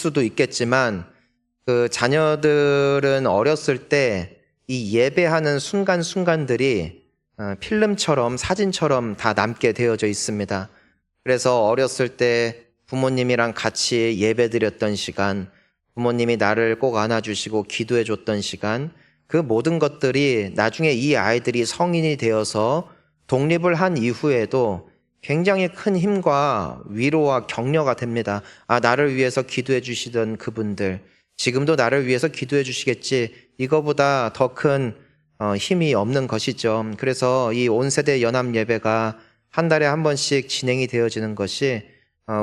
수도 있겠지만 그 자녀들은 어렸을 때 이 예배하는 순간순간들이 필름처럼 사진처럼 다 남게 되어져 있습니다. 그래서 어렸을 때 부모님이랑 같이 예배드렸던 시간, 부모님이 나를 꼭 안아주시고 기도해 줬던 시간, 그 모든 것들이 나중에 이 아이들이 성인이 되어서 독립을 한 이후에도 굉장히 큰 힘과 위로와 격려가 됩니다. 나를 위해서 기도해 주시던 그분들, 지금도 나를 위해서 기도해 주시겠지, 이거보다 더 큰 힘이 없는 것이죠. 그래서 이 온세대 연합 예배가 한 달에 한 번씩 진행이 되어지는 것이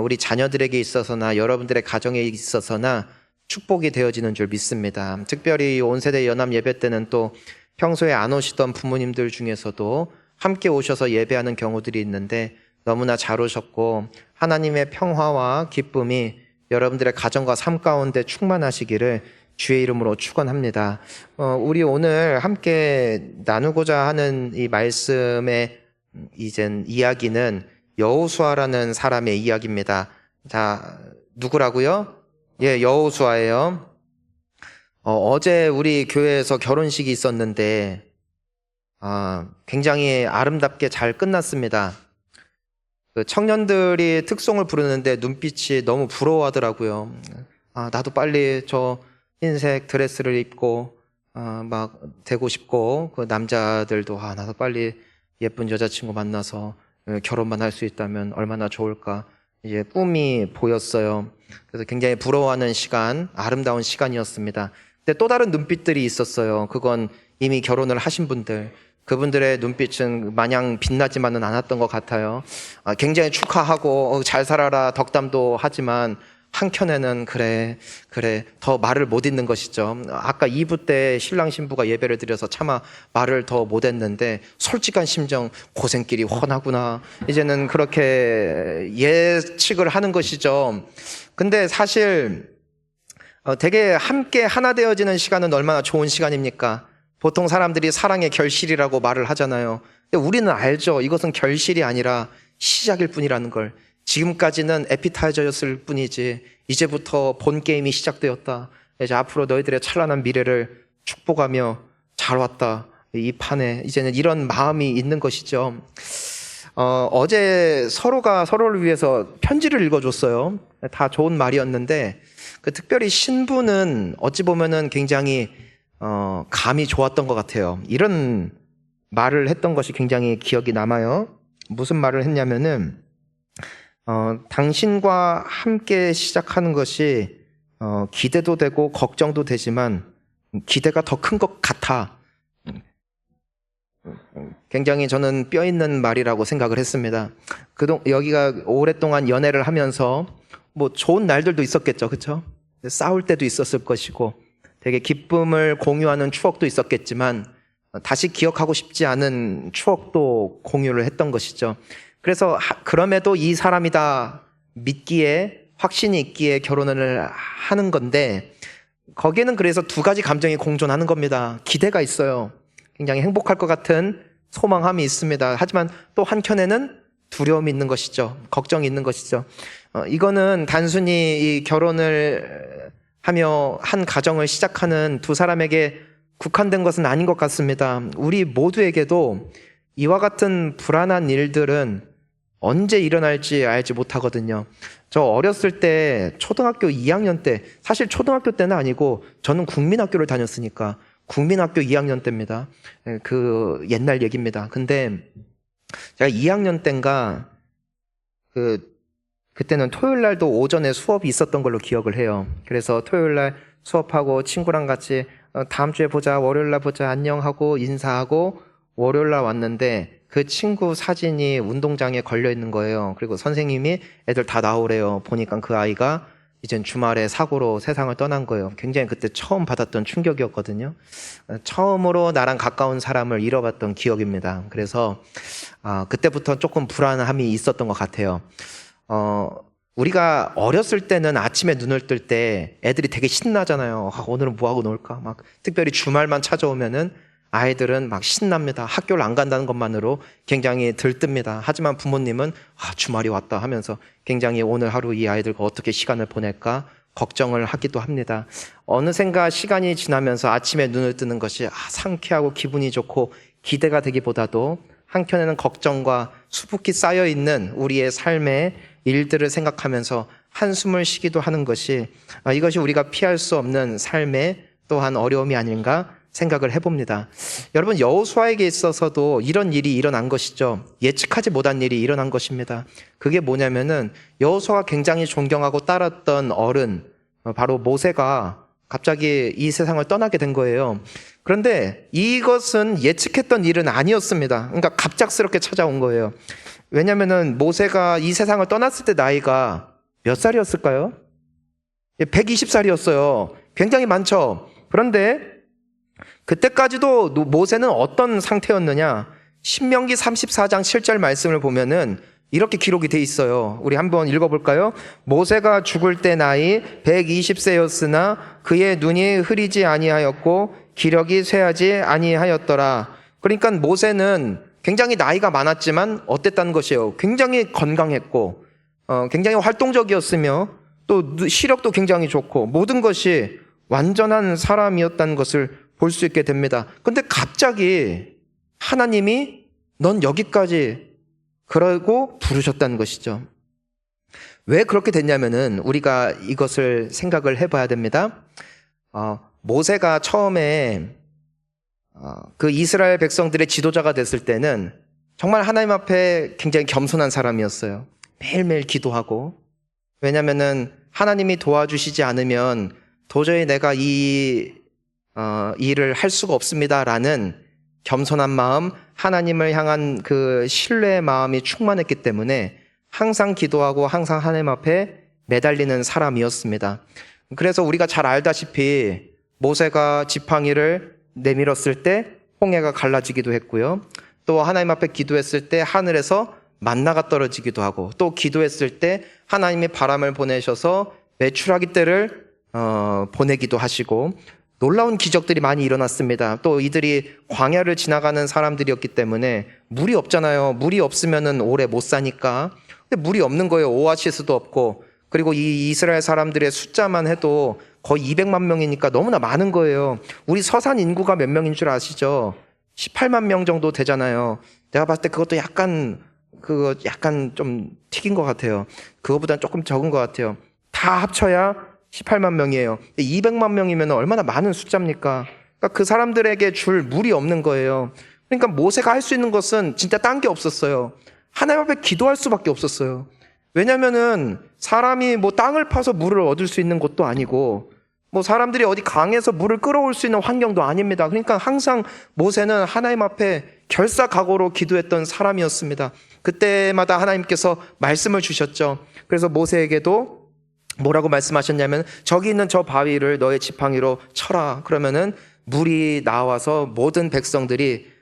우리 자녀들에게 있어서나 여러분들의 가정에 있어서나 축복이 되어지는 줄 믿습니다. 특별히 온세대 연합 예배 때는 또 평소에 안 오시던 부모님들 중에서도 함께 오셔서 예배하는 경우들이 있는데 너무나 잘 오셨고 하나님의 평화와 기쁨이 여러분들의 가정과 삶 가운데 충만하시기를 주의 이름으로 축원합니다. 우리 오늘 함께 나누고자 하는 이 말씀의 이젠 이야기는 여호수아라는 사람의 이야기입니다. 자, 누구라고요? 예, 여호수아예요. 어제 우리 교회에서 결혼식이 있었는데 굉장히 아름답게 잘 끝났습니다. 그 청년들이 특송을 부르는데 눈빛이 너무 부러워하더라고요. 나도 빨리 저 흰색 드레스를 입고 막 되고 싶고, 그 남자들도 나도 빨리 예쁜 여자친구 만나서 결혼만 할 수 있다면 얼마나 좋을까, 이제 꿈이 보였어요. 그래서 굉장히 부러워하는 시간, 아름다운 시간이었습니다. 근데 또 다른 눈빛들이 있었어요. 그건 이미 결혼을 하신 분들, 그분들의 눈빛은 마냥 빛나지만은 않았던 것 같아요. 굉장히 축하하고 잘 살아라 덕담도 하지만 한켠에는 그래 더 말을 못 잇는 것이죠. 아까 2부 때 신랑 신부가 예배를 드려서 차마 말을 더 못 했는데 솔직한 심정, 고생길이 훤하구나, 이제는 그렇게 예측을 하는 것이죠. 근데 사실 되게 함께 하나 되어지는 시간은 얼마나 좋은 시간입니까? 보통 사람들이 사랑의 결실이라고 말을 하잖아요. 근데 우리는 알죠. 이것은 결실이 아니라 시작일 뿐이라는 걸. 지금까지는 에피타이저였을 뿐이지 이제부터 본 게임이 시작되었다. 이제 앞으로 너희들의 찬란한 미래를 축복하며 잘 왔다. 이 판에 이제는 이런 마음이 있는 것이죠. 어제 서로가 서로를 위해서 편지를 읽어줬어요. 다 좋은 말이었는데 특별히 신부는 어찌 보면은 굉장히 감이 좋았던 것 같아요. 이런 말을 했던 것이 굉장히 기억이 남아요. 무슨 말을 했냐면은 당신과 함께 시작하는 것이 기대도 되고 걱정도 되지만 기대가 더 큰 것 같아. 굉장히 저는 뼈 있는 말이라고 생각을 했습니다. 여기가 오랫동안 연애를 하면서 뭐 좋은 날들도 있었겠죠, 그렇죠? 싸울 때도 있었을 것이고 되게 기쁨을 공유하는 추억도 있었겠지만 다시 기억하고 싶지 않은 추억도 공유를 했던 것이죠. 그래서 그럼에도 이 사람이다 믿기에, 확신이 있기에 결혼을 하는 건데 거기에는 그래서 두 가지 감정이 공존하는 겁니다. 기대가 있어요. 굉장히 행복할 것 같은 소망함이 있습니다. 하지만 또 한켠에는 두려움이 있는 것이죠. 걱정이 있는 것이죠. 이거는 단순히 이 결혼을 하며 한 가정을 시작하는 두 사람에게 국한된 것은 아닌 것 같습니다. 우리 모두에게도 이와 같은 불안한 일들은 언제 일어날지 알지 못하거든요. 저 어렸을 때 초등학교 2학년 때, 사실 초등학교 때는 아니고 저는 국민학교를 다녔으니까 국민학교 2학년 때입니다. 그 옛날 얘기입니다. 근데 제가 2학년 때인가 그때는 토요일 날도 오전에 수업이 있었던 걸로 기억을 해요. 그래서 토요일 날 수업하고 친구랑 같이 다음 주에 보자, 월요일 날 보자, 안녕하고 인사하고 월요일 날 왔는데 그 친구 사진이 운동장에 걸려 있는 거예요. 그리고 선생님이 애들 다 나오래요. 보니까 그 아이가 이젠 주말에 사고로 세상을 떠난 거예요. 굉장히 그때 처음 받았던 충격이었거든요. 처음으로 나랑 가까운 사람을 잃어봤던 기억입니다. 그래서 그때부터 조금 불안함이 있었던 것 같아요. 우리가 어렸을 때는 아침에 눈을 뜰 때 애들이 되게 신나잖아요. 오늘은 뭐하고 놀까? 막 특별히 주말만 찾아오면은 아이들은 막 신납니다. 학교를 안 간다는 것만으로 굉장히 들뜹니다. 하지만 부모님은 주말이 왔다 하면서 굉장히 오늘 하루 이 아이들과 어떻게 시간을 보낼까 걱정을 하기도 합니다. 어느샌가 시간이 지나면서 아침에 눈을 뜨는 것이 상쾌하고 기분이 좋고 기대가 되기보다도 한켠에는 걱정과 수북히 쌓여있는 우리의 삶의 일들을 생각하면서 한숨을 쉬기도 하는 것이 이것이 우리가 피할 수 없는 삶의 또한 어려움이 아닌가 생각을 해봅니다. 여러분, 여호수아에게 있어서도 이런 일이 일어난 것이죠. 예측하지 못한 일이 일어난 것입니다. 그게 뭐냐면은 여호수아가 굉장히 존경하고 따랐던 어른, 바로 모세가 갑자기 이 세상을 떠나게 된 거예요. 그런데 이것은 예측했던 일은 아니었습니다. 그러니까 갑작스럽게 찾아온 거예요. 왜냐면은 모세가 이 세상을 떠났을 때 나이가 몇 살이었을까요? 120살이었어요. 굉장히 많죠. 그런데 그때까지도 모세는 어떤 상태였느냐? 신명기 34장 7절 말씀을 보면은 이렇게 기록이 돼 있어요. 우리 한번 읽어볼까요? 모세가 죽을 때 나이 120세였으나 그의 눈이 흐리지 아니하였고 기력이 쇠하지 아니하였더라. 그러니까 모세는 굉장히 나이가 많았지만 어땠다는 것이에요? 굉장히 건강했고 굉장히 활동적이었으며 또 시력도 굉장히 좋고 모든 것이 완전한 사람이었다는 것을 볼 수 있게 됩니다. 근데 갑자기 하나님이 넌 여기까지 그러고 부르셨다는 것이죠. 왜 그렇게 됐냐면은 우리가 이것을 생각을 해봐야 됩니다. 모세가 처음에 그 이스라엘 백성들의 지도자가 됐을 때는 정말 하나님 앞에 굉장히 겸손한 사람이었어요. 매일매일 기도하고. 왜냐면은 하나님이 도와주시지 않으면 도저히 내가 이 일을 할 수가 없습니다라는 겸손한 마음, 하나님을 향한 그 신뢰의 마음이 충만했기 때문에 항상 기도하고 항상 하나님 앞에 매달리는 사람이었습니다. 그래서 우리가 잘 알다시피 모세가 지팡이를 내밀었을 때 홍해가 갈라지기도 했고요. 또 하나님 앞에 기도했을 때 하늘에서 만나가 떨어지기도 하고, 또 기도했을 때 하나님이 바람을 보내셔서 메추라기 떼를 보내기도 하시고, 놀라운 기적들이 많이 일어났습니다. 또 이들이 광야를 지나가는 사람들이었기 때문에 물이 없잖아요. 물이 없으면은 오래 못 사니까. 근데 물이 없는 거예요. 오아시스도 없고. 그리고 이 이스라엘 사람들의 숫자만 해도 거의 200만 명이니까 너무나 많은 거예요. 우리 서산 인구가 몇 명인 줄 아시죠? 18만 명 정도 되잖아요. 내가 봤을 때 그것도 약간 좀 튀긴 것 같아요. 그거보다는 조금 적은 것 같아요. 다 합쳐야 18만 명이에요. 200만 명이면 얼마나 많은 숫자입니까? 그러니까 그 사람들에게 줄 물이 없는 거예요. 그러니까 모세가 할 수 있는 것은 진짜 딴 게 없었어요. 하나님 앞에 기도할 수밖에 없었어요. 왜냐면은 사람이 뭐 땅을 파서 물을 얻을 수 있는 것도 아니고, 뭐 사람들이 어디 강에서 물을 끌어올 수 있는 환경도 아닙니다. 그러니까 항상 모세는 하나님 앞에 결사각오로 기도했던 사람이었습니다. 그때마다 하나님께서 말씀을 주셨죠. 그래서 모세에게도 뭐라고 말씀하셨냐면, 저기 있는 저 바위를 너의 지팡이로 쳐라. 그러면은 물이 나와서 모든 백성들이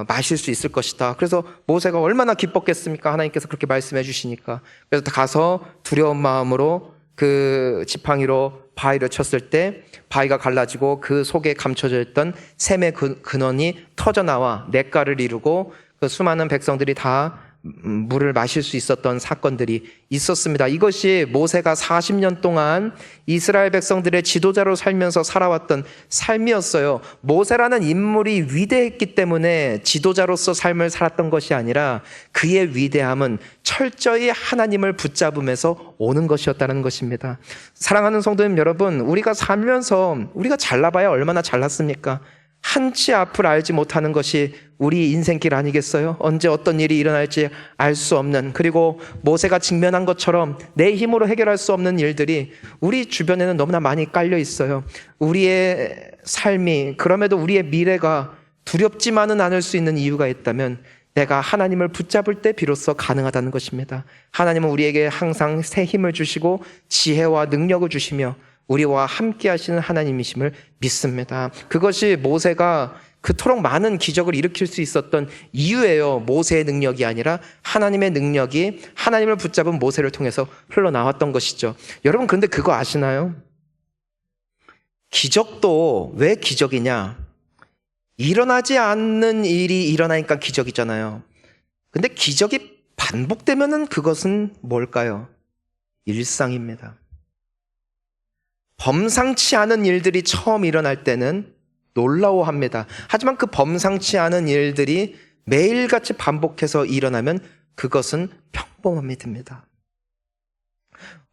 마실 수 있을 것이다. 그래서 모세가 얼마나 기뻤겠습니까? 하나님께서 그렇게 말씀해 주시니까. 그래서 가서 두려운 마음으로 그 지팡이로 바위를 쳤을 때 바위가 갈라지고 그 속에 감춰져 있던 샘의 근원이 터져나와 냇가를 이루고 그 수많은 백성들이 다 물을 마실 수 있었던 사건들이 있었습니다. 이것이 모세가 40년 동안 이스라엘 백성들의 지도자로 살면서 살아왔던 삶이었어요. 모세라는 인물이 위대했기 때문에 지도자로서 삶을 살았던 것이 아니라 그의 위대함은 철저히 하나님을 붙잡으면서 오는 것이었다는 것입니다. 사랑하는 성도님 여러분, 우리가 살면서 우리가 잘나봐야 얼마나 잘났습니까? 한치 앞을 알지 못하는 것이 우리 인생길 아니겠어요? 언제 어떤 일이 일어날지 알 수 없는, 그리고 모세가 직면한 것처럼 내 힘으로 해결할 수 없는 일들이 우리 주변에는 너무나 많이 깔려 있어요. 우리의 삶이, 그럼에도 우리의 미래가 두렵지만은 않을 수 있는 이유가 있다면 내가 하나님을 붙잡을 때 비로소 가능하다는 것입니다. 하나님은 우리에게 항상 새 힘을 주시고 지혜와 능력을 주시며 우리와 함께 하시는 하나님이심을 믿습니다. 그것이 모세가 그토록 많은 기적을 일으킬 수 있었던 이유예요. 모세의 능력이 아니라 하나님의 능력이 하나님을 붙잡은 모세를 통해서 흘러나왔던 것이죠. 여러분, 근데 그거 아시나요? 기적도 왜 기적이냐? 일어나지 않는 일이 일어나니까 기적이잖아요. 근데 기적이 반복되면은 그것은 뭘까요? 일상입니다. 범상치 않은 일들이 처음 일어날 때는 놀라워합니다. 하지만 그 범상치 않은 일들이 매일같이 반복해서 일어나면 그것은 평범함이 됩니다.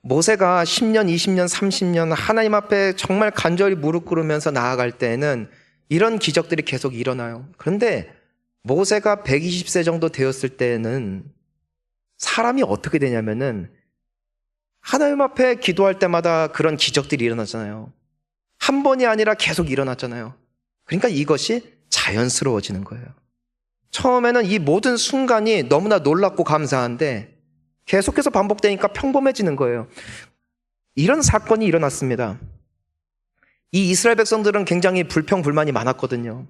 모세가 10년, 20년, 30년 하나님 앞에 정말 간절히 무릎 꿇으면서 나아갈 때에는 이런 기적들이 계속 일어나요. 그런데 모세가 120세 정도 되었을 때에는 사람이 어떻게 되냐면은 하나님 앞에 기도할 때마다 그런 기적들이 일어나잖아요. 한 번이 아니라 계속 일어났잖아요. 그러니까 이것이 자연스러워지는 거예요. 처음에는 이 모든 순간이 너무나 놀랍고 감사한데 계속해서 반복되니까 평범해지는 거예요. 이런 사건이 일어났습니다. 이 이스라엘 백성들은 굉장히 불평불만이 많았거든요.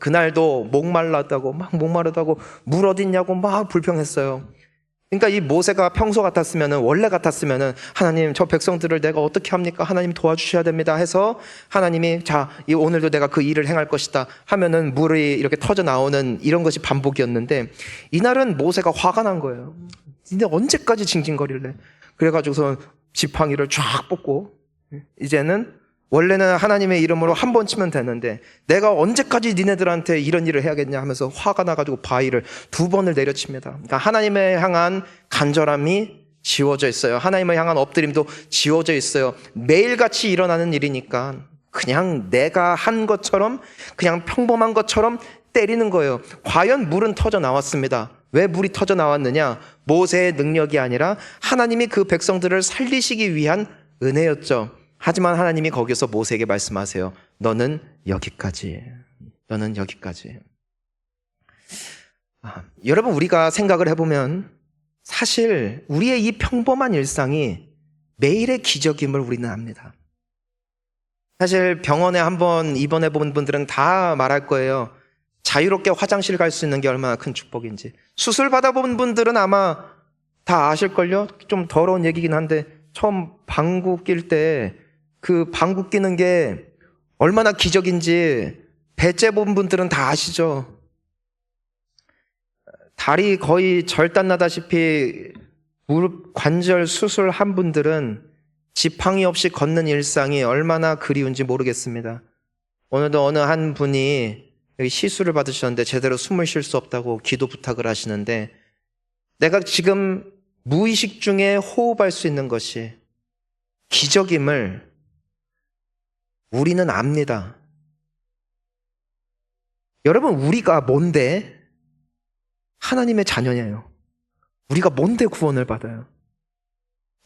그날도 목말랐다고 막 목마르다고 물 어딨냐고 막 불평했어요. 그러니까 이 모세가 평소 같았으면은, 원래 같았으면은, 하나님 저 백성들을 내가 어떻게 합니까? 하나님 도와주셔야 됩니다 해서 하나님이 자 오늘도 내가 그 일을 행할 것이다 하면은 물이 이렇게 터져 나오는 이런 것이 반복이었는데, 이날은 모세가 화가 난 거예요. 근데 언제까지 징징거릴래? 그래가지고서 지팡이를 쫙 뽑고, 이제는 원래는 하나님의 이름으로 한 번 치면 되는데 내가 언제까지 니네들한테 이런 일을 해야겠냐 하면서 화가 나가지고 바위를 2번을 내려칩니다. 그러니까 하나님을 향한 간절함이 지워져 있어요. 하나님을 향한 엎드림도 지워져 있어요. 매일같이 일어나는 일이니까 그냥 내가 한 것처럼, 그냥 평범한 것처럼 때리는 거예요. 과연 물은 터져 나왔습니다. 왜 물이 터져 나왔느냐? 모세의 능력이 아니라 하나님이 그 백성들을 살리시기 위한 은혜였죠. 하지만 하나님이 거기서 모세에게 말씀하세요. 너는 여기까지. 너는 여기까지. 여러분, 우리가 생각을 해보면 사실 우리의 이 평범한 일상이 매일의 기적임을 우리는 압니다. 사실 병원에 한번 입원해 본 분들은 다 말할 거예요. 자유롭게 화장실 갈 수 있는 게 얼마나 큰 축복인지. 수술 받아본 분들은 아마 다 아실걸요? 좀 더러운 얘기긴 한데 처음 방구 낄 때 그 방구 끼는 게 얼마나 기적인지 배째 본 분들은 다 아시죠? 다리 거의 절단나다시피 무릎 관절 수술한 분들은 지팡이 없이 걷는 일상이 얼마나 그리운지 모르겠습니다. 오늘도 어느 한 분이 여기 시술을 받으셨는데 제대로 숨을 쉴 수 없다고 기도 부탁을 하시는데, 내가 지금 무의식 중에 호흡할 수 있는 것이 기적임을 우리는 압니다. 여러분, 우리가 뭔데 하나님의 자녀예요. 우리가 뭔데 구원을 받아요?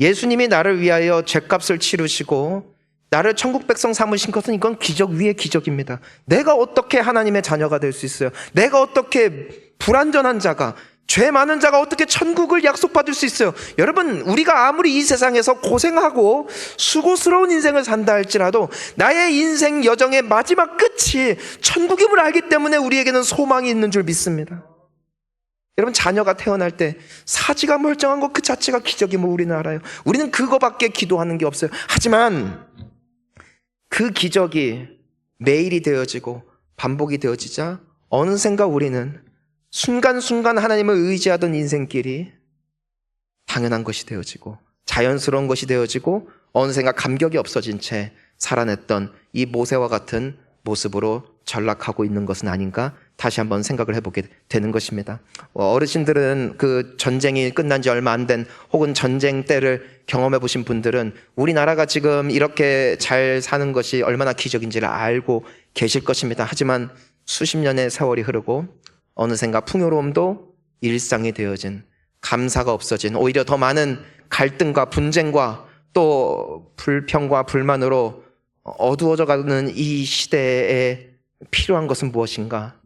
예수님이 나를 위하여 죗값을 치르시고 나를 천국 백성 삼으신 것은 이건 기적 위의 기적입니다. 내가 어떻게 하나님의 자녀가 될 수 있어요? 내가 어떻게 불완전한 자가, 죄 많은 자가 어떻게 천국을 약속받을 수 있어요? 여러분, 우리가 아무리 이 세상에서 고생하고 수고스러운 인생을 산다 할지라도 나의 인생 여정의 마지막 끝이 천국임을 알기 때문에 우리에게는 소망이 있는 줄 믿습니다. 여러분, 자녀가 태어날 때 사지가 멀쩡한 것 그 자체가 기적임을 우리는 알아요. 우리는 그거밖에 기도하는 게 없어요. 하지만 그 기적이 매일이 되어지고 반복이 되어지자 어느샌가 우리는 순간순간 하나님을 의지하던 인생길이 당연한 것이 되어지고 자연스러운 것이 되어지고 어느샌가 감격이 없어진 채 살아냈던 이 모세와 같은 모습으로 전락하고 있는 것은 아닌가 다시 한번 생각을 해보게 되는 것입니다. 어르신들은 그 전쟁이 끝난 지 얼마 안 된 혹은 전쟁 때를 경험해 보신 분들은 우리나라가 지금 이렇게 잘 사는 것이 얼마나 기적인지를 알고 계실 것입니다. 하지만 수십 년의 세월이 흐르고 어느샌가 풍요로움도 일상이 되어진, 감사가 없어진, 오히려 더 많은 갈등과 분쟁과 또 불평과 불만으로 어두워져 가는 이 시대에 필요한 것은 무엇인가?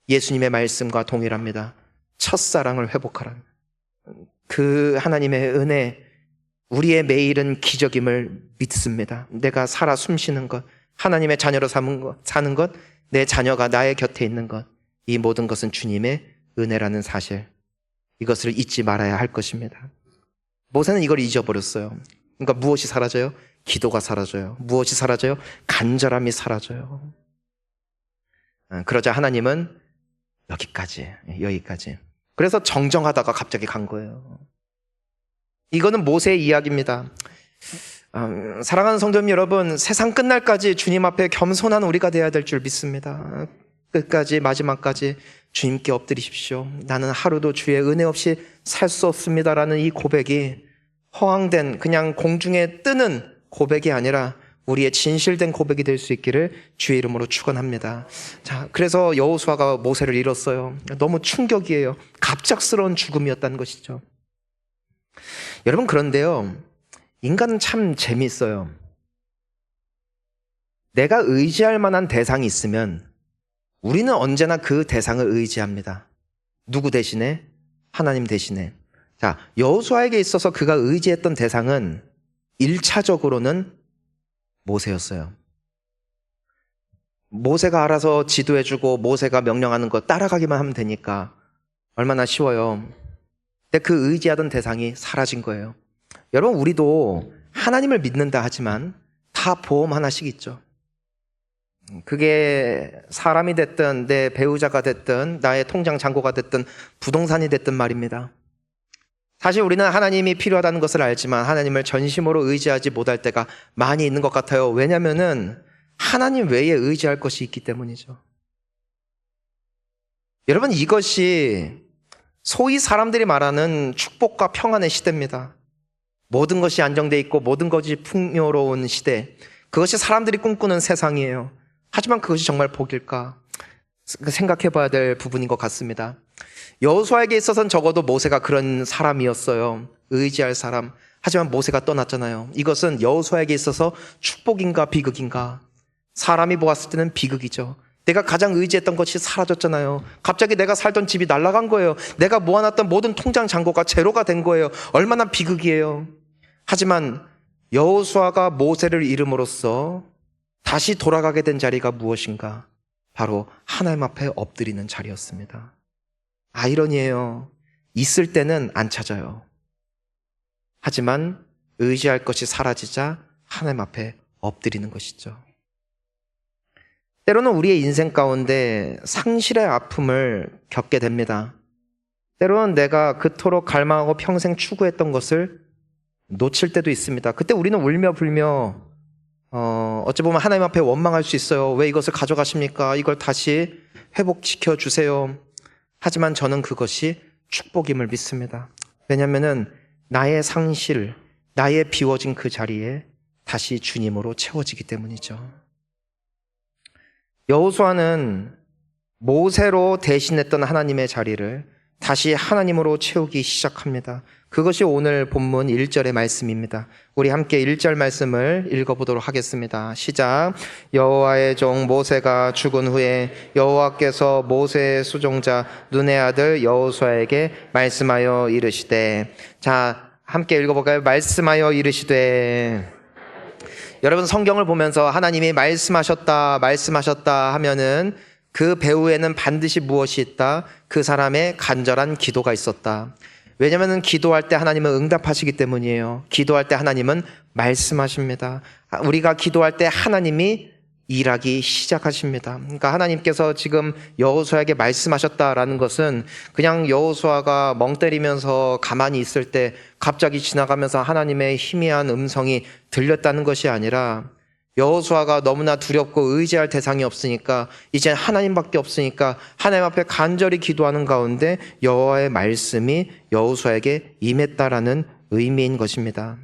예수님의 말씀과 동일합니다. 첫사랑을 회복하라. 그 하나님의 은혜, 우리의 매일은 기적임을 믿습니다. 내가 살아 숨쉬는 것, 하나님의 자녀로 사는 것, 내 자녀가 나의 곁에 있는 것, 이 모든 것은 주님의 은혜라는 사실, 이것을 잊지 말아야 할 것입니다. 모세는 이걸 잊어버렸어요. 그러니까 무엇이 사라져요? 기도가 사라져요. 무엇이 사라져요? 간절함이 사라져요. 그러자 하나님은 여기까지. 그래서 정정하다가 갑자기 간 거예요. 이거는 모세의 이야기입니다. 사랑하는 성도님 여러분, 세상 끝날까지 주님 앞에 겸손한 우리가 되어야 될 줄 믿습니다. 끝까지 마지막까지 주님께 엎드리십시오. 나는 하루도 주의 은혜 없이 살 수 없습니다라는 이 고백이 허황된 그냥 공중에 뜨는 고백이 아니라 우리의 진실된 고백이 될 수 있기를 주의 이름으로 축원합니다. 자, 그래서 여호수아가 모세를 잃었어요. 너무 충격이에요. 갑작스러운 죽음이었다는 것이죠. 여러분, 그런데요, 인간은 참 재미있어요. 내가 의지할 만한 대상이 있으면 우리는 언제나 그 대상을 의지합니다. 누구 대신에? 하나님 대신에. 자, 여호수아에게 있어서 그가 의지했던 대상은 1차적으로는 모세였어요. 모세가 알아서 지도해주고 모세가 명령하는 거 따라가기만 하면 되니까 얼마나 쉬워요. 근데 그 의지하던 대상이 사라진 거예요. 여러분, 우리도 하나님을 믿는다 하지만 다 보험 하나씩 있죠. 그게 사람이 됐든 내 배우자가 됐든 나의 통장 잔고가 됐든 부동산이 됐든 말입니다. 사실 우리는 하나님이 필요하다는 것을 알지만 하나님을 전심으로 의지하지 못할 때가 많이 있는 것 같아요. 왜냐하면 하나님 외에 의지할 것이 있기 때문이죠. 여러분, 이것이 소위 사람들이 말하는 축복과 평안의 시대입니다. 모든 것이 안정되어 있고 모든 것이 풍요로운 시대, 그것이 사람들이 꿈꾸는 세상이에요. 하지만 그것이 정말 복일까? 생각해 봐야 될 부분인 것 같습니다. 여호수아에게 있어서는 적어도 모세가 그런 사람이었어요. 의지할 사람. 하지만 모세가 떠났잖아요. 이것은 여호수아에게 있어서 축복인가 비극인가? 사람이 보았을 때는 비극이죠. 내가 가장 의지했던 것이 사라졌잖아요. 갑자기 내가 살던 집이 날아간 거예요. 내가 모아놨던 모든 통장 잔고가 제로가 된 거예요. 얼마나 비극이에요. 하지만 여호수아가 모세를 잃음으로써 다시 돌아가게 된 자리가 무엇인가? 바로 하나님 앞에 엎드리는 자리였습니다. 아이러니해요. 있을 때는 안 찾아요. 하지만 의지할 것이 사라지자 하나님 앞에 엎드리는 것이죠. 때로는 우리의 인생 가운데 상실의 아픔을 겪게 됩니다. 때로는 내가 그토록 갈망하고 평생 추구했던 것을 놓칠 때도 있습니다. 그때 우리는 울며 불며 어찌 보면 하나님 앞에 원망할 수 있어요. 왜 이것을 가져가십니까? 이걸 다시 회복시켜 주세요. 하지만 저는 그것이 축복임을 믿습니다. 왜냐하면 나의 상실, 나의 비워진 그 자리에 다시 주님으로 채워지기 때문이죠. 여호수아는 모세로 대신했던 하나님의 자리를 다시 하나님으로 채우기 시작합니다. 그것이 오늘 본문 1절의 말씀입니다. 우리 함께 1절 말씀을 읽어보도록 하겠습니다. 시작. 여호와의 종 모세가 죽은 후에 여호와께서 모세의 수종자 눈의 아들 여호수아에게 말씀하여 이르시되. 자, 함께 읽어볼까요? 말씀하여 이르시되. 여러분, 성경을 보면서 하나님이 말씀하셨다 하면은 그 배후에는 반드시 무엇이 있다? 그 사람의 간절한 기도가 있었다. 왜냐하면 기도할 때 하나님은 응답하시기 때문이에요. 기도할 때 하나님은 말씀하십니다. 우리가 기도할 때 하나님이 일하기 시작하십니다. 그러니까 하나님께서 지금 여호수아에게 말씀하셨다라는 것은 그냥 여호수아가 멍 때리면서 가만히 있을 때 갑자기 지나가면서 하나님의 희미한 음성이 들렸다는 것이 아니라 여호수아가 너무나 두렵고 의지할 대상이 없으니까 이제 하나님밖에 없으니까 하나님 앞에 간절히 기도하는 가운데 여호와의 말씀이 여호수아에게 임했다라는 의미인 것입니다.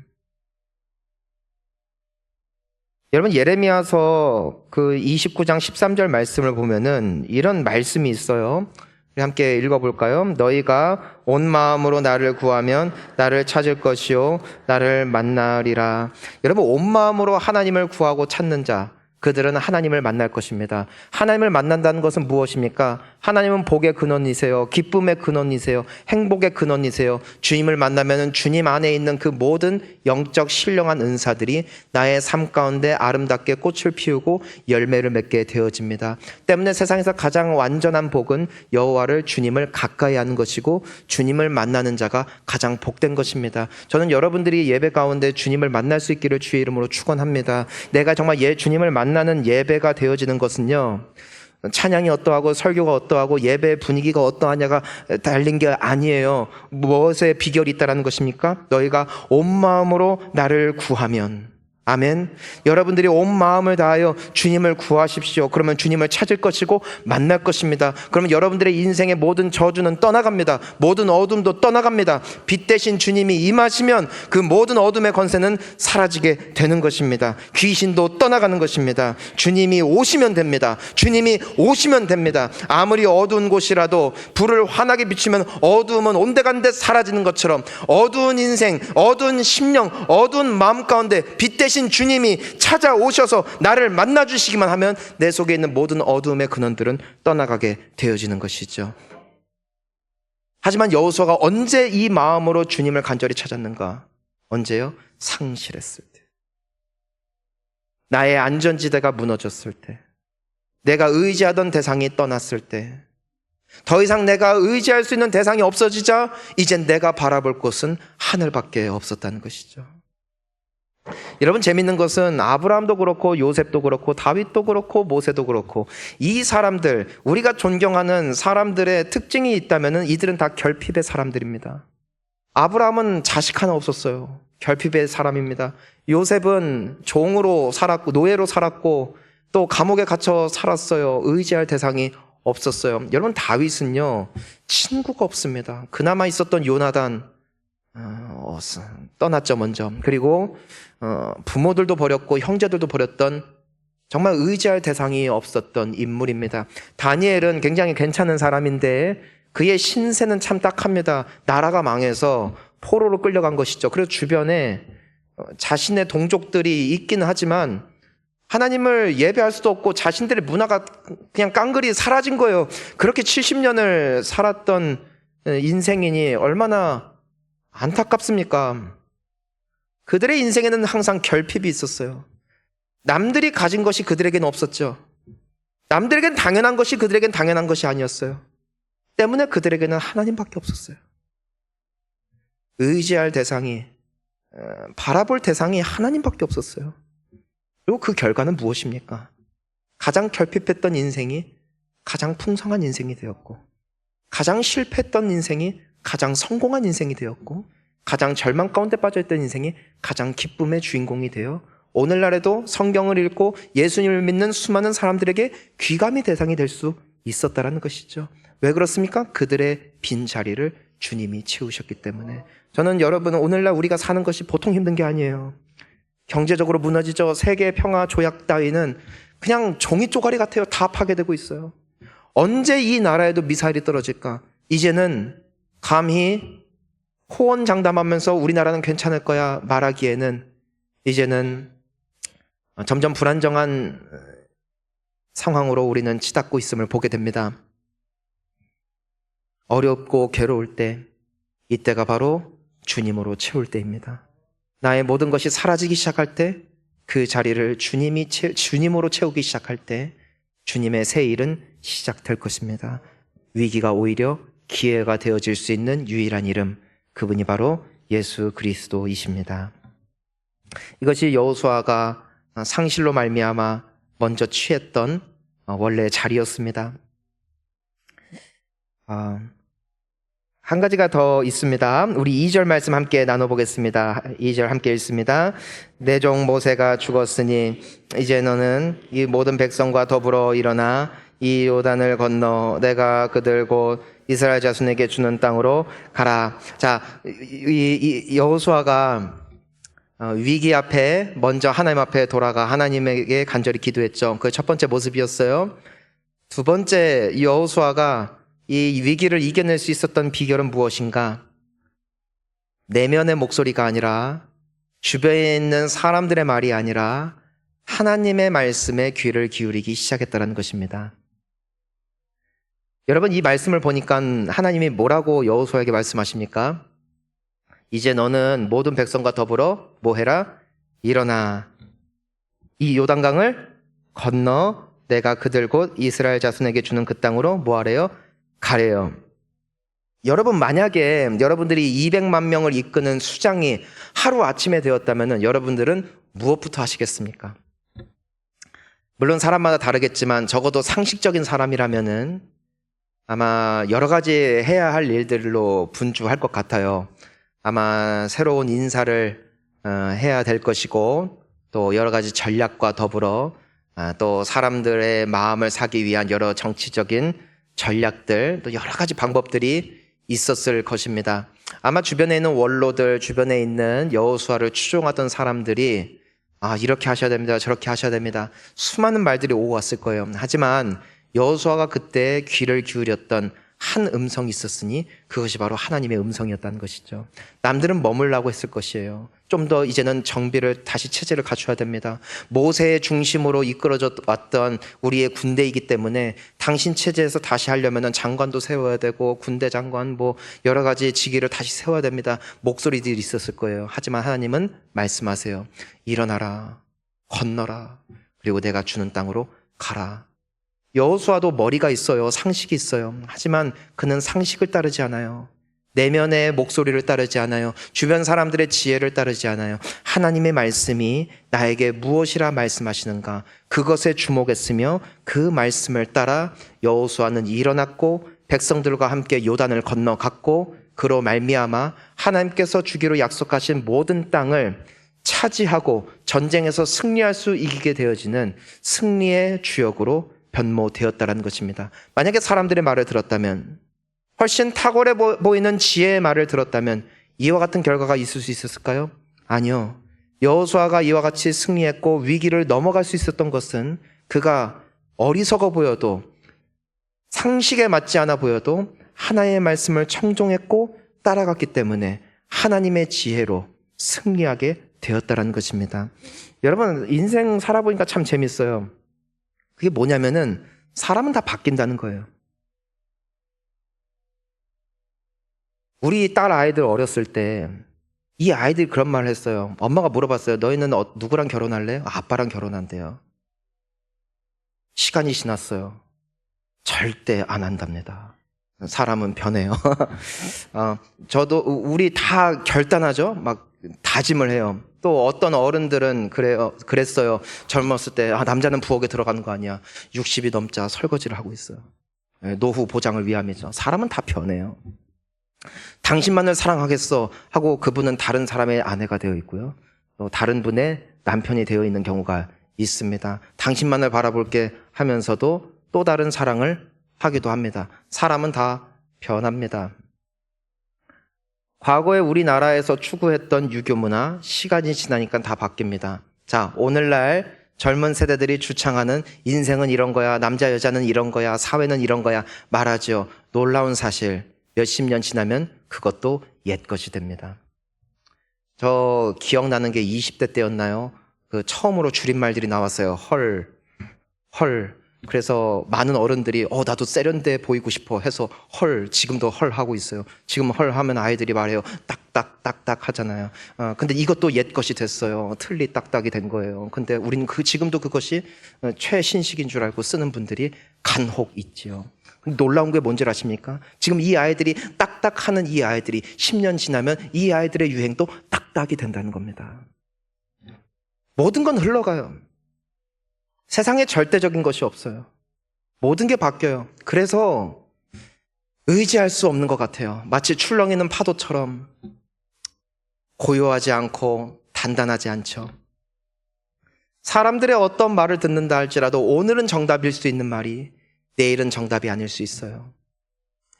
여러분, 예레미야서 그 29장 13절 말씀을 보면은 이런 말씀이 있어요. 우리 함께 읽어볼까요? 너희가 온 마음으로 나를 구하면 나를 찾을 것이요 나를 만나리라. 여러분, 온 마음으로 하나님을 구하고 찾는 자, 그들은 하나님을 만날 것입니다. 하나님을 만난다는 것은 무엇입니까? 하나님은 복의 근원이세요. 기쁨의 근원이세요. 행복의 근원이세요. 주님을 만나면 주님 안에 있는 그 모든 영적 신령한 은사들이 나의 삶 가운데 아름답게 꽃을 피우고 열매를 맺게 되어집니다. 때문에 세상에서 가장 완전한 복은 여호와를 주님을 가까이 하는 것이고 주님을 만나는 자가 가장 복된 것입니다. 저는 여러분들이 예배 가운데 주님을 만날 수 있기를 주의 이름으로 축원합니다. 내가 정말 주님을 만나는 예배가 되어지는 것은요, 찬양이 어떠하고 설교가 어떠하고 예배 분위기가 어떠하냐가 달린 게 아니에요. 무엇에 비결이 있다는 것입니까? 너희가 온 마음으로 나를 구하면, 아멘. 여러분들이 온 마음을 다하여 주님을 구하십시오. 그러면 주님을 찾을 것이고 만날 것입니다. 그러면 여러분들의 인생의 모든 저주는 떠나갑니다. 모든 어둠도 떠나갑니다. 빛 대신 주님이 임하시면 그 모든 어둠의 권세는 사라지게 되는 것입니다. 귀신도 떠나가는 것입니다. 주님이 오시면 됩니다. 주님이 오시면 됩니다. 아무리 어두운 곳이라도 불을 환하게 비추면 어두움은 온데간데 사라지는 것처럼 어두운 인생, 어두운 심령, 어두운 마음 가운데 빛 대신 주님이 찾아오셔서 나를 만나주시기만 하면 내 속에 있는 모든 어두움의 근원들은 떠나가게 되어지는 것이죠. 하지만 여호수아가 언제 이 마음으로 주님을 간절히 찾았는가? 언제요? 상실했을 때, 나의 안전지대가 무너졌을 때, 내가 의지하던 대상이 떠났을 때, 더 이상 내가 의지할 수 있는 대상이 없어지자 이젠 내가 바라볼 곳은 하늘밖에 없었다는 것이죠. 여러분, 재밌는 것은 아브라함도 그렇고 요셉도 그렇고 다윗도 그렇고 모세도 그렇고 이 사람들, 우리가 존경하는 사람들의 특징이 있다면 이들은 다 결핍의 사람들입니다. 아브라함은 자식 하나 없었어요. 결핍의 사람입니다. 요셉은 종으로 살았고 노예로 살았고 또 감옥에 갇혀 살았어요. 의지할 대상이 없었어요. 여러분, 다윗은요 친구가 없습니다. 그나마 있었던 요나단 떠났죠 먼저. 그리고 부모들도 버렸고 형제들도 버렸던 정말 의지할 대상이 없었던 인물입니다. 다니엘은 굉장히 괜찮은 사람인데 그의 신세는 참 딱합니다. 나라가 망해서 포로로 끌려간 것이죠. 그래서 주변에 자신의 동족들이 있기는 하지만 하나님을 예배할 수도 없고 자신들의 문화가 그냥 깡그리 사라진 거예요. 그렇게 70년을 살았던 인생이니 얼마나 안타깝습니까? 그들의 인생에는 항상 결핍이 있었어요. 남들이 가진 것이 그들에게는 없었죠. 남들에겐 당연한 것이 그들에겐 당연한 것이 아니었어요. 때문에 그들에게는 하나님밖에 없었어요. 의지할 대상이, 바라볼 대상이 하나님밖에 없었어요. 그리고 그 결과는 무엇입니까? 가장 결핍했던 인생이 가장 풍성한 인생이 되었고, 가장 실패했던 인생이 가장 성공한 인생이 되었고, 가장 절망 가운데 빠져있던 인생이 가장 기쁨의 주인공이 되어 오늘날에도 성경을 읽고 예수님을 믿는 수많은 사람들에게 귀감의 대상이 될 수 있었다는 것이죠. 왜 그렇습니까? 그들의 빈 자리를 주님이 채우셨기 때문에. 저는 여러분, 오늘날 우리가 사는 것이 보통 힘든 게 아니에요. 경제적으로 무너지죠. 세계 평화 조약 따위는 그냥 종이 쪼가리 같아요. 다 파괴되고 있어요. 언제 이 나라에도 미사일이 떨어질까? 이제는 감히 호언장담하면서 우리나라는 괜찮을 거야 말하기에는 이제는 점점 불안정한 상황으로 우리는 치닫고 있음을 보게 됩니다. 어렵고 괴로울 때, 이때가 바로 주님으로 채울 때입니다. 나의 모든 것이 사라지기 시작할 때, 그 자리를 주님으로 채우기 시작할 때 주님의 새 일은 시작될 것입니다. 위기가 오히려 기회가 되어질 수 있는 유일한 이름, 그분이 바로 예수 그리스도이십니다. 이것이 여호수아가 상실로 말미암아 먼저 취했던 원래의 자리였습니다. 한 가지가 더 있습니다. 우리 2절 말씀 함께 나눠보겠습니다. 2절 함께 읽습니다. 내 종 모세가 죽었으니 이제 너는 이 모든 백성과 더불어 일어나 이 요단을 건너 내가 그들 곧 이스라엘 자손에게 주는 땅으로 가라. 자, 이 여호수아가 위기 앞에 먼저 하나님 앞에 돌아가 하나님에게 간절히 기도했죠. 그 첫 번째 모습이었어요. 두 번째, 여호수아가 이 위기를 이겨낼 수 있었던 비결은 무엇인가? 내면의 목소리가 아니라, 주변에 있는 사람들의 말이 아니라 하나님의 말씀에 귀를 기울이기 시작했다는 것입니다. 여러분, 이 말씀을 보니까 하나님이 뭐라고 여호수아에게 말씀하십니까? 이제 너는 모든 백성과 더불어 뭐 해라? 일어나 이 요단강을 건너 내가 그들 곧 이스라엘 자손에게 주는 그 땅으로 뭐 하래요? 가래요. 여러분, 만약에 여러분들이 200만 명을 이끄는 수장이 하루아침에 되었다면 여러분들은 무엇부터 하시겠습니까? 물론 사람마다 다르겠지만 적어도 상식적인 사람이라면은 아마 여러 가지 해야 할 일들로 분주할 것 같아요. 아마 새로운 인사를 해야 될 것이고, 또 여러 가지 전략과 더불어 또 사람들의 마음을 사기 위한 여러 정치적인 전략들, 또 여러 가지 방법들이 있었을 것입니다. 아마 주변에 있는 원로들, 주변에 있는 여호수아를 추종하던 사람들이 이렇게 하셔야 됩니다, 저렇게 하셔야 됩니다, 수많은 말들이 오고 왔을 거예요. 하지만 여호수아가 그때 귀를 기울였던 한 음성이 있었으니 그것이 바로 하나님의 음성이었다는 것이죠. 남들은 머물라고 했을 것이에요. 좀 더 이제는 정비를 다시 체제를 갖춰야 됩니다. 모세의 중심으로 이끌어져 왔던 우리의 군대이기 때문에 당신 체제에서 다시 하려면 장관도 세워야 되고 군대 장관 여러 가지 직위를 다시 세워야 됩니다. 목소리들이 있었을 거예요. 하지만 하나님은 말씀하세요. 일어나라, 건너라, 그리고 내가 주는 땅으로 가라. 여호수아도 머리가 있어요. 상식이 있어요. 하지만 그는 상식을 따르지 않아요. 내면의 목소리를 따르지 않아요. 주변 사람들의 지혜를 따르지 않아요. 하나님의 말씀이 나에게 무엇이라 말씀하시는가, 그것에 주목했으며 그 말씀을 따라 여호수아는 일어났고 백성들과 함께 요단을 건너갔고, 그로 말미암아 하나님께서 주기로 약속하신 모든 땅을 차지하고 전쟁에서 승리할 수 이기게 되어지는 승리의 주역으로 변모되었다는 것입니다. 만약에 사람들의 말을 들었다면, 훨씬 탁월해 보이는 지혜의 말을 들었다면 이와 같은 결과가 있을 수 있었을까요? 아니요. 여호수아가 이와 같이 승리했고 위기를 넘어갈 수 있었던 것은 그가 어리석어 보여도, 상식에 맞지 않아 보여도 하나님의 말씀을 청종했고 따라갔기 때문에 하나님의 지혜로 승리하게 되었다는 것입니다. 여러분, 인생 살아보니까 참 재밌어요. 그게 뭐냐면은 사람은 다 바뀐다는 거예요. 우리 딸 아이들 어렸을 때 이 아이들이 그런 말을 했어요. 엄마가 물어봤어요. 너희는 누구랑 결혼할래? 아빠랑 결혼한대요. 시간이 지났어요. 절대 안 한답니다. 사람은 변해요. 저도, 우리 다 결단하죠? 막 다짐을 해요. 또 어떤 어른들은 그랬어요. 젊었을 때 남자는 부엌에 들어가는 거 아니야. 60이 넘자 설거지를 하고 있어요. 노후 보장을 위함이죠. 사람은 다 변해요. 당신만을 사랑하겠어 하고 그분은 다른 사람의 아내가 되어 있고요. 또 다른 분의 남편이 되어 있는 경우가 있습니다. 당신만을 바라볼게 하면서도 또 다른 사랑을 하기도 합니다. 사람은 다 변합니다. 과거에 우리나라에서 추구했던 유교 문화, 시간이 지나니까 다 바뀝니다. 자, 오늘날 젊은 세대들이 주창하는 인생은 이런 거야, 남자 여자는 이런 거야, 사회는 이런 거야 말하죠. 놀라운 사실, 몇십 년 지나면 그것도 옛것이 됩니다. 저 기억나는 게 20대 때였나요? 처음으로 줄임말들이 나왔어요. 헐. 그래서 많은 어른들이 나도 세련돼 보이고 싶어 해서 헐, 지금도 헐 하고 있어요. 지금 헐 하면 아이들이 말해요. 딱딱 하잖아요. 근데 이것도 옛것이 됐어요. 틀리 딱딱이 된 거예요. 근데 우리는 지금도 그것이 최신식인 줄 알고 쓰는 분들이 간혹 있지요. 놀라운 게 뭔지 아십니까? 지금 이 아이들이 딱딱하는 이 아이들이 10년 지나면 이 아이들의 유행도 딱딱이 된다는 겁니다. 모든 건 흘러가요. 세상에 절대적인 것이 없어요. 모든 게 바뀌어요. 그래서 의지할 수 없는 것 같아요. 마치 출렁이는 파도처럼 고요하지 않고 단단하지 않죠. 사람들의 어떤 말을 듣는다 할지라도 오늘은 정답일 수 있는 말이 내일은 정답이 아닐 수 있어요.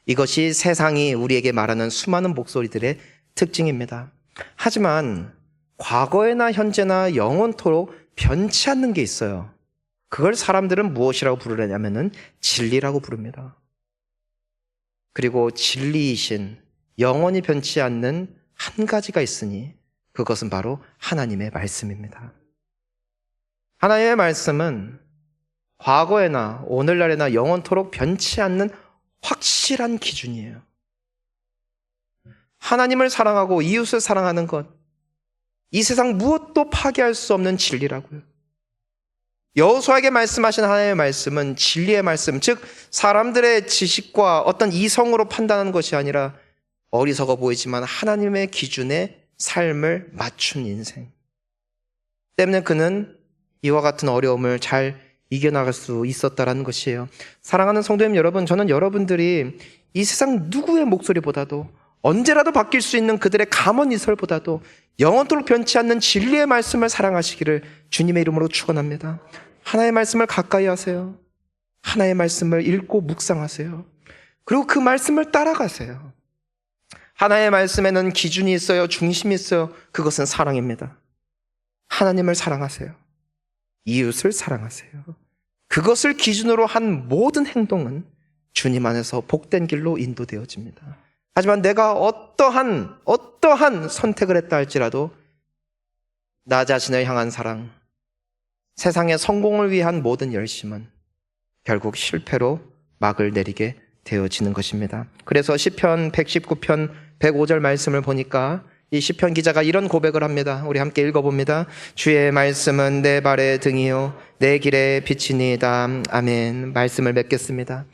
이것이 세상이 우리에게 말하는 수많은 목소리들의 특징입니다. 하지만 과거에나 현재나 영원토록 변치 않는 게 있어요. 그걸 사람들은 무엇이라고 부르냐면은 진리라고 부릅니다. 그리고 진리이신 영원히 변치 않는 한 가지가 있으니 그것은 바로 하나님의 말씀입니다. 하나님의 말씀은 과거에나 오늘날에나 영원토록 변치 않는 확실한 기준이에요. 하나님을 사랑하고 이웃을 사랑하는 것, 이 세상 무엇도 파괴할 수 없는 진리라고요. 여호수아에게 말씀하신 하나님의 말씀은 진리의 말씀, 즉 사람들의 지식과 어떤 이성으로 판단하는 것이 아니라 어리석어 보이지만 하나님의 기준에 삶을 맞춘 인생 때문에 그는 이와 같은 어려움을 잘 이겨나갈 수 있었다라는 것이에요. 사랑하는 성도님 여러분, 저는 여러분들이 이 세상 누구의 목소리보다도 언제라도 바뀔 수 있는 그들의 감언이설보다도 영원토록 변치 않는 진리의 말씀을 사랑하시기를 주님의 이름으로 축원합니다. 하나의 말씀을 가까이 하세요. 하나의 말씀을 읽고 묵상하세요. 그리고 그 말씀을 따라가세요. 하나의 말씀에는 기준이 있어요. 중심이 있어요. 그것은 사랑입니다. 하나님을 사랑하세요. 이웃을 사랑하세요. 그것을 기준으로 한 모든 행동은 주님 안에서 복된 길로 인도되어집니다. 하지만 내가 어떠한 선택을 했다 할지라도 나 자신을 향한 사랑, 세상의 성공을 위한 모든 열심은 결국 실패로 막을 내리게 되어지는 것입니다. 그래서 시편 119편 105절 말씀을 보니까 이 시편 기자가 이런 고백을 합니다. 우리 함께 읽어봅니다. 주의 말씀은 내 발의 등이요 내 길의 빛이니이다. 아멘. 말씀을 맺겠습니다.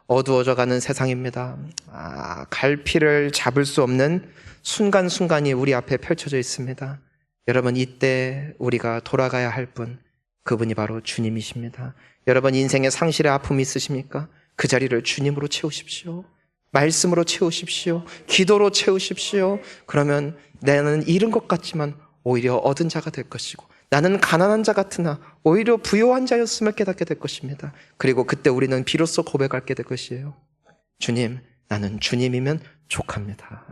어두워져가는 세상입니다. 갈피를 잡을 수 없는 순간순간이 우리 앞에 펼쳐져 있습니다. 여러분, 이때 우리가 돌아가야 할 분, 그분이 바로 주님이십니다. 여러분, 인생에 상실의 아픔이 있으십니까? 그 자리를 주님으로 채우십시오. 말씀으로 채우십시오. 기도로 채우십시오. 그러면 나는 잃은 것 같지만 오히려 얻은 자가 될 것이고, 나는 가난한 자 같으나 오히려 부요한 자였음을 깨닫게 될 것입니다. 그리고 그때 우리는 비로소 고백하게 될 것이에요. 주님, 나는 주님이면 족합니다.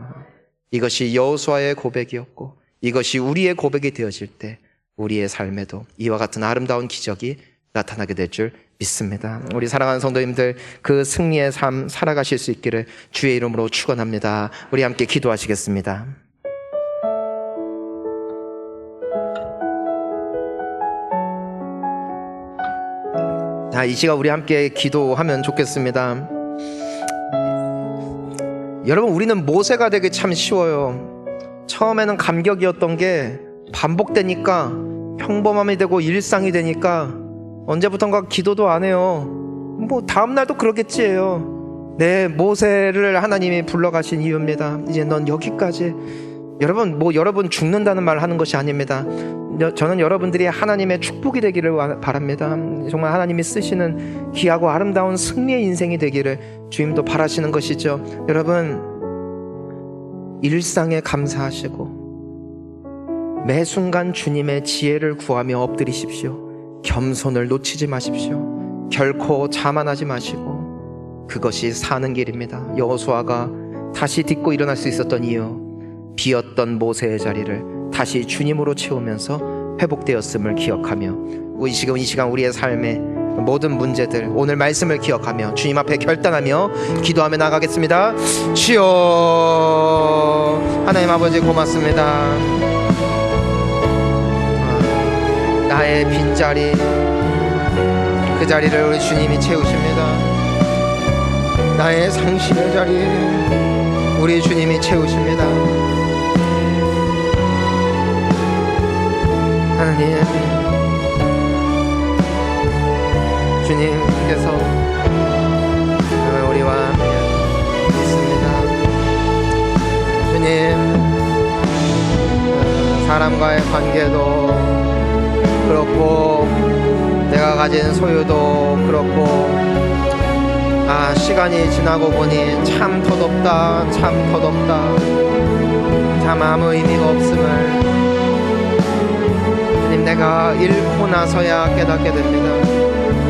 이것이 여호수아의 고백이었고, 이것이 우리의 고백이 되어질 때 우리의 삶에도 이와 같은 아름다운 기적이 나타나게 될 줄 믿습니다. 우리 사랑하는 성도님들, 그 승리의 삶 살아가실 수 있기를 주의 이름으로 축원합니다. 우리 함께 기도하시겠습니다. 자, 이 시간 우리 함께 기도하면 좋겠습니다. 여러분, 우리는 모세가 되기 참 쉬워요. 처음에는 감격이었던 게 반복되니까 평범함이 되고 일상이 되니까 언제부턴가 기도도 안 해요. 뭐 다음날도 그러겠지예요. 네, 모세를 하나님이 불러가신 이유입니다. 이제 넌 여기까지. 여러분, 여러분 죽는다는 말 하는 것이 아닙니다. 저는 여러분들이 하나님의 축복이 되기를 바랍니다. 정말 하나님이 쓰시는 귀하고 아름다운 승리의 인생이 되기를 주님도 바라시는 것이죠. 여러분, 일상에 감사하시고 매 순간 주님의 지혜를 구하며 엎드리십시오. 겸손을 놓치지 마십시오. 결코 자만하지 마시고, 그것이 사는 길입니다. 여호수아가 다시 딛고 일어날 수 있었던 이유, 비었던 모세의 자리를 다시 주님으로 채우면서 회복되었음을 기억하며, 이 시간 우리의 삶의 모든 문제들, 오늘 말씀을 기억하며 주님 앞에 결단하며 기도하며 나가겠습니다. 주여, 하나님 아버지 고맙습니다. 나의 빈자리, 그 자리를 우리 주님이 채우십니다. 나의 상실의 자리, 우리 주님이 채우십니다. 하나님, 주님께서 우리와 함께 있습니다. 주님, 사람과의 관계도 그렇고 내가 가진 소유도 그렇고, 시간이 지나고 보니 참 덧없다, 참 아무 의미가 없음을 주님, 내가 잃고 나서야 깨닫게 됩니다.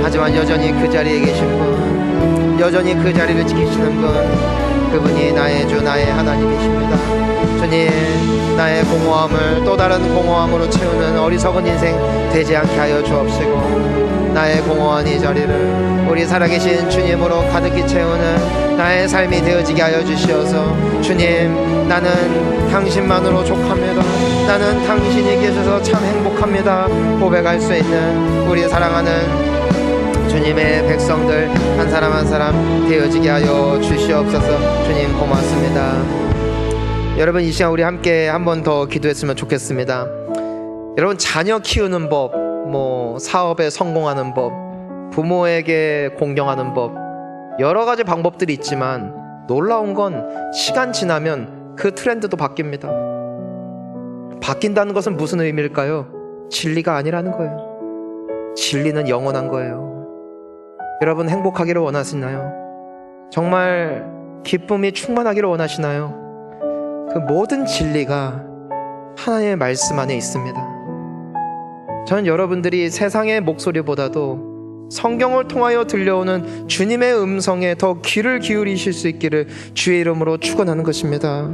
하지만 여전히 그 자리에 계신 분, 여전히 그 자리를 지키시는 분, 그분이 나의 주, 나의 하나님이십니다. 주님, 나의 공허함을 또 다른 공허함으로 채우는 어리석은 인생 되지 않게 하여 주옵시고, 나의 공허한 이 자리를 우리 살아계신 주님으로 가득히 채우는 나의 삶이 되어지게 하여 주시어서, 주님, 나는 당신만으로 족합니다. 나는 당신이 계셔서 참 행복합니다. 고백할 수 있는 우리 사랑하는 주님의 백성들 한 사람 한 사람 되어지게 하여 주시옵소서. 주님 고맙습니다. 여러분, 이 시간 우리 함께 한 번 더 기도했으면 좋겠습니다. 여러분, 자녀 키우는 법, 사업에 성공하는 법, 부모에게 공경하는 법, 여러 가지 방법들이 있지만 놀라운 건 시간 지나면 그 트렌드도 바뀝니다. 바뀐다는 것은 무슨 의미일까요? 진리가 아니라는 거예요. 진리는 영원한 거예요. 여러분, 행복하기를 원하시나요? 정말 기쁨이 충만하기를 원하시나요? 그 모든 진리가 하나님의 말씀 안에 있습니다. 저는 여러분들이 세상의 목소리보다도 성경을 통하여 들려오는 주님의 음성에 더 귀를 기울이실 수 있기를 주의 이름으로 축원하는 것입니다.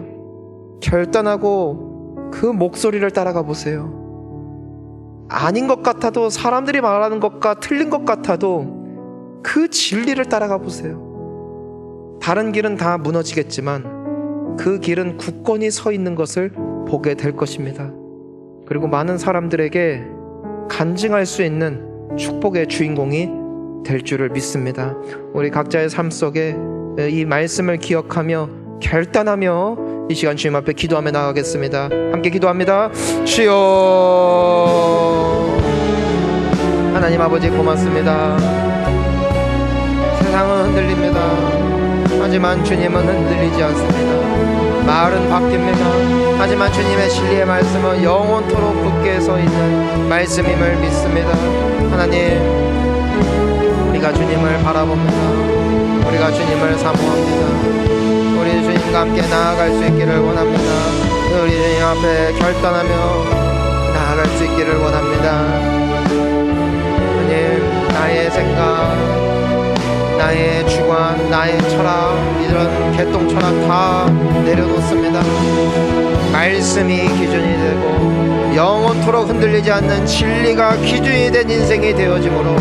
결단하고 그 목소리를 따라가 보세요. 아닌 것 같아도, 사람들이 말하는 것과 틀린 것 같아도 그 진리를 따라가 보세요. 다른 길은 다 무너지겠지만 그 길은 굳건히 서 있는 것을 보게 될 것입니다. 그리고 많은 사람들에게 간증할 수 있는 축복의 주인공이 될 줄을 믿습니다. 우리 각자의 삶 속에 이 말씀을 기억하며 결단하며 이 시간 주님 앞에 기도하며 나가겠습니다. 함께 기도합니다. 주여, 하나님 아버지 고맙습니다. 세상은 흔들립니다. 하지만 주님은 흔들리지 않습니다. 마을은 바뀝니다. 하지만 주님의 진리의 말씀은 영원토록 굳게 서 있는 말씀임을 믿습니다. 하나님, 우리가 주님을 바라봅니다. 우리가 주님을 사모합니다. 우리 주님과 함께 나아갈 수 있기를 원합니다. 우리 주님 앞에 결단하며 나아갈 수 있기를 원합니다. 주님, 나의 생각, 나의 주관, 나의 철학, 이런 개똥 철학 다 내려놓습니다. 말씀이 기준이 되고 영원토록 흔들리지 않는 진리가 기준이 된 인생이 되어지므로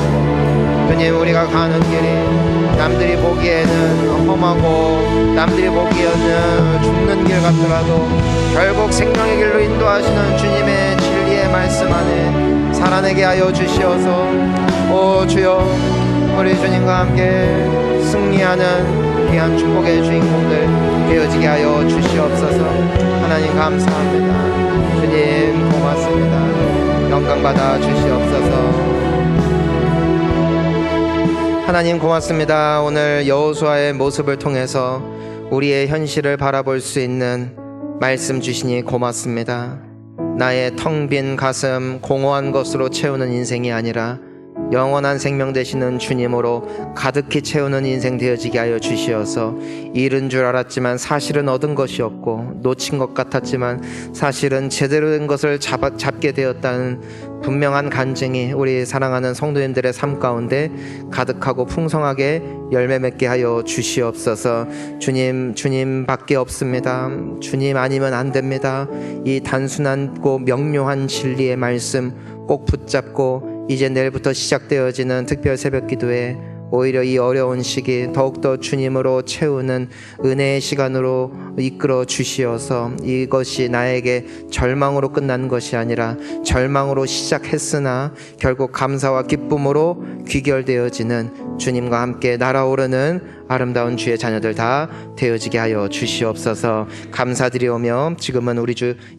주님, 우리가 가는 길이 남들이 보기에는 험하고 남들이 보기에는 죽는 길 같더라도 결국 생명의 길로 인도하시는 주님의 진리의 말씀 안에 살아내게 하여 주시어서, 오 주여, 우리 주님과 함께 승리하는 귀한 축복의 주인공들 되어지게 하여 주시옵소서. 하나님 감사합니다. 주님 고맙습니다. 영광받아 주시옵소서. 하나님 고맙습니다. 오늘 여호수아의 모습을 통해서 우리의 현실을 바라볼 수 있는 말씀 주시니 고맙습니다. 나의 텅 빈 가슴 공허한 것으로 채우는 인생이 아니라 영원한 생명 되시는 주님으로 가득히 채우는 인생 되어지게 하여 주시어서, 잃은 줄 알았지만 사실은 얻은 것이 없고, 놓친 것 같았지만 사실은 제대로 된 것을 잡게 되었다는 분명한 간증이 우리 사랑하는 성도님들의 삶 가운데 가득하고 풍성하게 열매 맺게 하여 주시옵소서. 주님밖에 없습니다. 주님 아니면 안 됩니다. 이 단순하고 명료한 진리의 말씀 꼭 붙잡고 이제 내일부터 시작되어지는 특별 새벽 기도에 오히려 이 어려운 시기 더욱더 주님으로 채우는 은혜의 시간으로 이끌어 주시어서, 이것이 나에게 절망으로 끝난 것이 아니라 절망으로 시작했으나 결국 감사와 기쁨으로 귀결되어지는 주님과 함께 날아오르는 아름다운 주의 자녀들 다 되어지게 하여 주시옵소서. 감사드리오며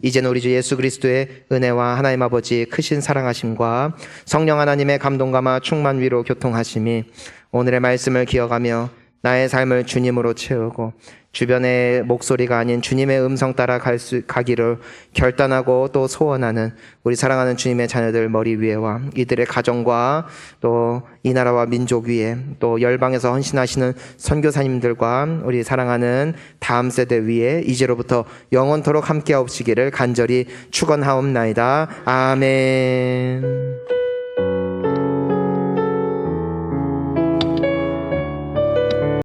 이제는 우리 주 예수 그리스도의 은혜와 하나님 아버지 크신 사랑하심과 성령 하나님의 감동감화 충만 위로 교통하심이 오늘의 말씀을 기억하며 나의 삶을 주님으로 채우고 주변의 목소리가 아닌 주님의 음성 따라 가기를 결단하고 또 소원하는 우리 사랑하는 주님의 자녀들 머리 위에와 이들의 가정과 또 이 나라와 민족 위에, 또 열방에서 헌신하시는 선교사님들과 우리 사랑하는 다음 세대 위에 이제로부터 영원토록 함께 하옵시기를 간절히 축원하옵나이다. 아멘.